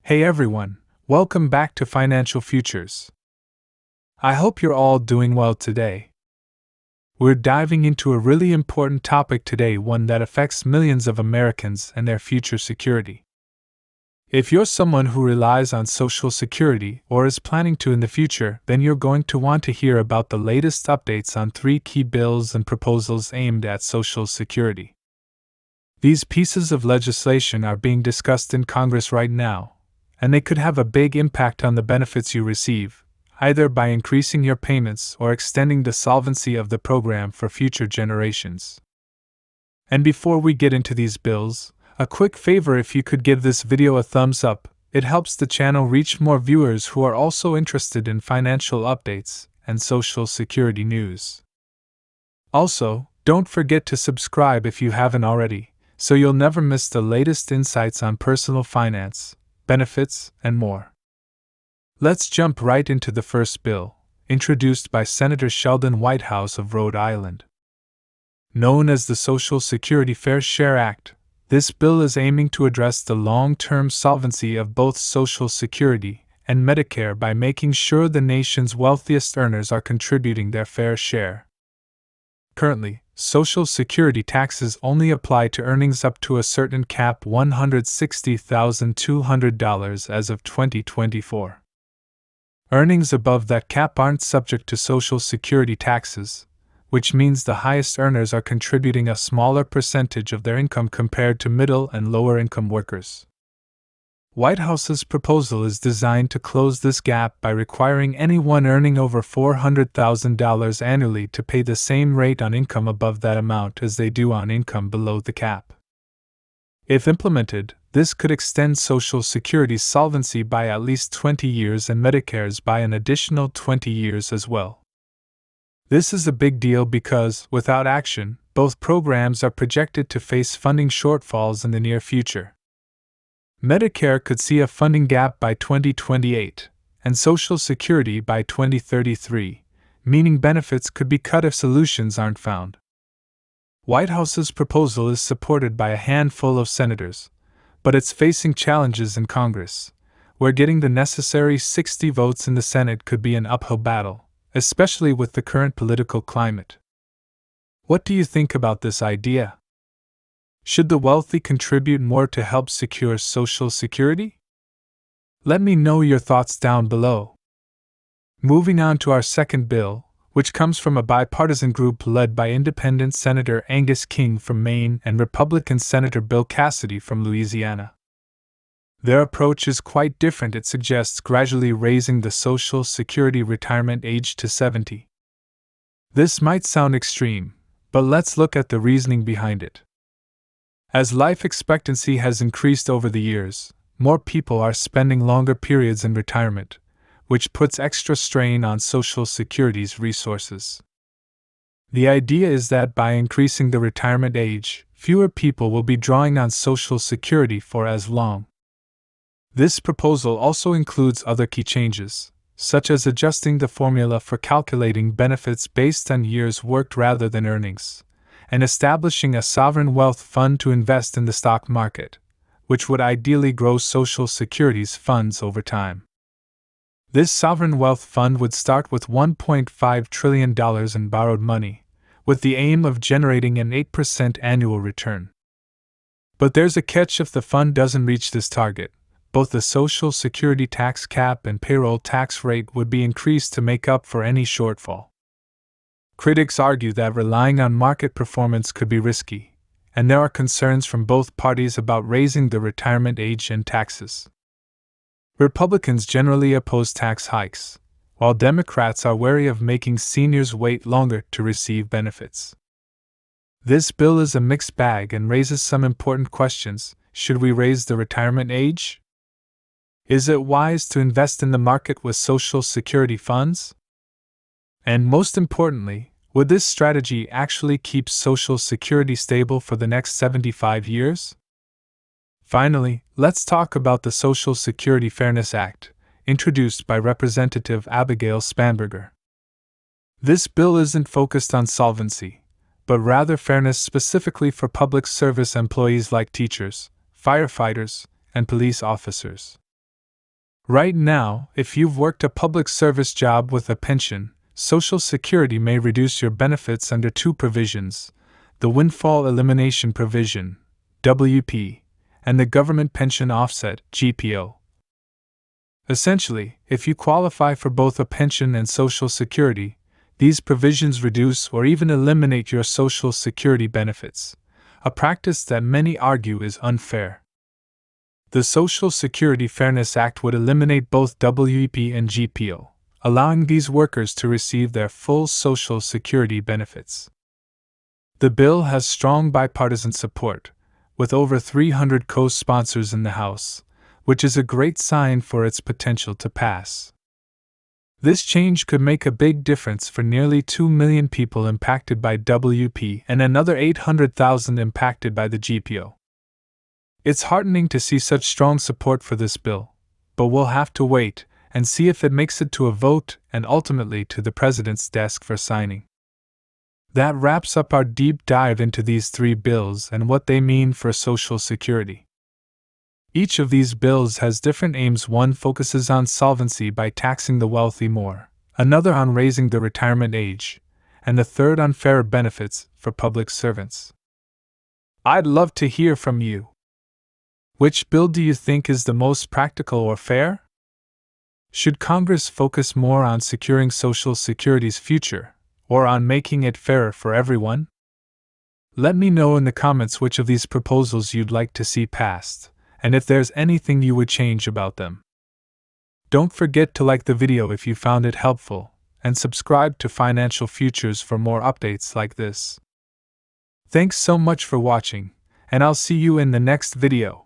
Hey everyone, welcome back to Financial Futures. I hope you're all doing well today. We're diving into a really important topic today, one that affects millions of Americans and their future security. If you're someone who relies on Social Security or is planning to in the future, then you're going to want to hear about the latest updates on 3 key bills and proposals aimed at Social Security. These pieces of legislation are being discussed in Congress right now, and they could have a big impact on the benefits you receive, either by increasing your payments or extending the solvency of the program for future generations. And before we get into these bills, a quick favor: if you could give this video a thumbs up, it helps the channel reach more viewers who are also interested in financial updates and Social Security news. Also, don't forget to subscribe if you haven't already, so you'll never miss the latest insights on personal finance, benefits, and more. Let's jump right into the first bill, introduced by Senator Sheldon Whitehouse of Rhode Island. Known as the Social Security Fair Share Act, this bill is aiming to address the long-term solvency of both Social Security and Medicare by making sure the nation's wealthiest earners are contributing their fair share. Currently, Social Security taxes only apply to earnings up to a certain cap, $160,200 as of 2024. Earnings above that cap aren't subject to Social Security taxes, which means the highest earners are contributing a smaller percentage of their income compared to middle and lower income workers. Whitehouse's proposal is designed to close this gap by requiring anyone earning over $400,000 annually to pay the same rate on income above that amount as they do on income below the cap. If implemented, this could extend Social Security's solvency by at least 20 years and Medicare's by an additional 20 years as well. This is a big deal because, without action, both programs are projected to face funding shortfalls in the near future. Medicare could see a funding gap by 2028, and Social Security by 2033, meaning benefits could be cut if solutions aren't found. Whitehouse's proposal is supported by a handful of senators, but it's facing challenges in Congress, where getting the necessary 60 votes in the Senate could be an uphill battle, especially with the current political climate. What do you think about this idea? Should the wealthy contribute more to help secure Social Security? Let me know your thoughts down below. Moving on to our second bill, which comes from a bipartisan group led by Independent Senator Angus King from Maine and Republican Senator Bill Cassidy from Louisiana. Their approach is quite different. It suggests gradually raising the Social Security retirement age to 70. This might sound extreme, but let's look at the reasoning behind it. As life expectancy has increased over the years, more people are spending longer periods in retirement, which puts extra strain on Social Security's resources. The idea is that by increasing the retirement age, fewer people will be drawing on Social Security for as long. This proposal also includes other key changes, such as adjusting the formula for calculating benefits based on years worked rather than earnings, and establishing a sovereign wealth fund to invest in the stock market, which would ideally grow Social Security's funds over time. This sovereign wealth fund would start with $1.5 trillion in borrowed money, with the aim of generating an 8% annual return. But there's a catch: if the fund doesn't reach this target, both the Social Security tax cap and payroll tax rate would be increased to make up for any shortfall. Critics argue that relying on market performance could be risky, and there are concerns from both parties about raising the retirement age and taxes. Republicans generally oppose tax hikes, while Democrats are wary of making seniors wait longer to receive benefits. This bill is a mixed bag and raises some important questions. Should we raise the retirement age? Is it wise to invest in the market with Social Security funds? And most importantly, would this strategy actually keep Social Security stable for the next 75 years? Finally, let's talk about the Social Security Fairness Act, introduced by Representative Abigail Spanberger. This bill isn't focused on solvency, but rather fairness, specifically for public service employees like teachers, firefighters, and police officers. Right now, if you've worked a public service job with a pension, Social Security may reduce your benefits under two provisions: the Windfall Elimination Provision, WP, and the Government Pension Offset, GPO. Essentially, if you qualify for both a pension and Social Security, these provisions reduce or even eliminate your Social Security benefits, a practice that many argue is unfair. The Social Security Fairness Act would eliminate both WP and GPO, allowing these workers to receive their full Social Security benefits. The bill has strong bipartisan support, with over 300 co-sponsors in the House, which is a great sign for its potential to pass. This change could make a big difference for nearly 2 million people impacted by WP and another 800,000 impacted by the GPO. It's heartening to see such strong support for this bill, but we'll have to wait and see if it makes it to a vote and ultimately to the President's desk for signing. That wraps up our deep dive into these three bills and what they mean for Social Security. Each of these bills has different aims. One focuses on solvency by taxing the wealthy more, another on raising the retirement age, and the third on fairer benefits for public servants. I'd love to hear from you. Which bill do you think is the most practical or fair? Should Congress focus more on securing Social Security's future, or on making it fairer for everyone? Let me know in the comments which of these proposals you'd like to see passed, and if there's anything you would change about them. Don't forget to like the video if you found it helpful, and subscribe to Financial Futures for more updates like this. Thanks so much for watching, and I'll see you in the next video.